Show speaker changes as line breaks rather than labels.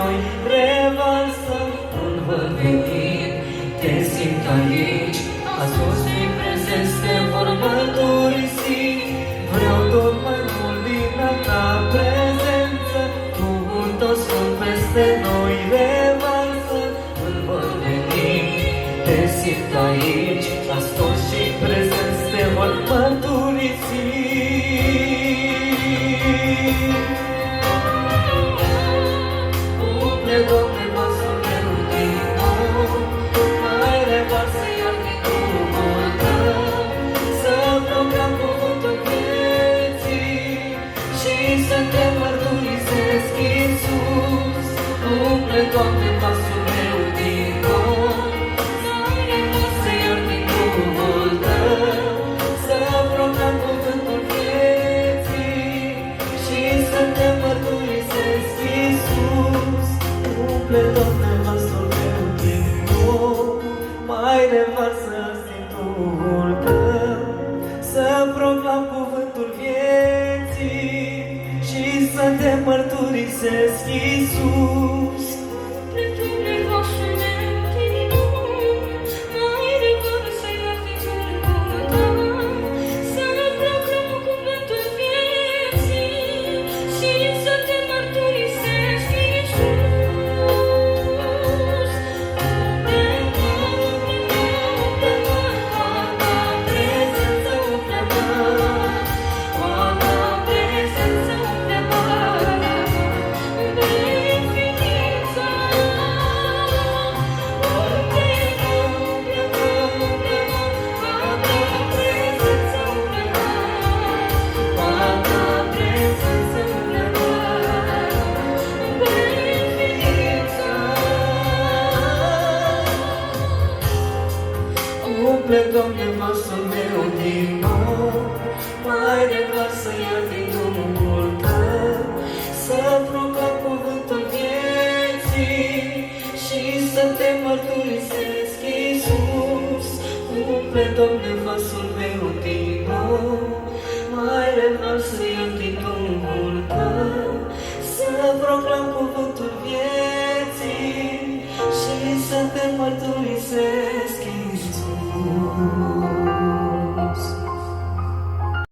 noi revarsă un văd venit. Te simt aici, a sus fi prezent, te vor mărturisi. Vreau tot mai mult din a ta prezență, Duhul tău Sfânt peste noi revarsă un văd venit. Te simt aici, a sus și prezent, te vor mărturisi. Doamne, vasul meu din nou, mai revarsă iar din Duhul Tău, să proclam cuvântul vieții și să te mărturisesc, Iisus. Umple, Doamne, vasul meu din nou, mai revarsă iar din Duhul Tău, să proclam cuvântul vieții și să te mărturisesc, Iisus. Umple, Doamne, vasul meu din nou, mai revarsă din Duhul Tău, să proclam cuvântul vieții și să te mărturisesc, Iisus.
Umple, vasul meu din nou, mai revarsă iar din Duhul Tău, să proclam cuvântul vieții și să te mărturisesc, Iisus.
Umple, Doamne, vasul meu din nou, mai revarsă iar din Duhul Tău, să proclam cuvântul vieții și să te mărturisesc, Iisus. Umple, Doamne, vasul meu din nou, mai revarsă iar din Duhul Tău, să proclam cuvântul vieții și să te mărturisesc, Iisus.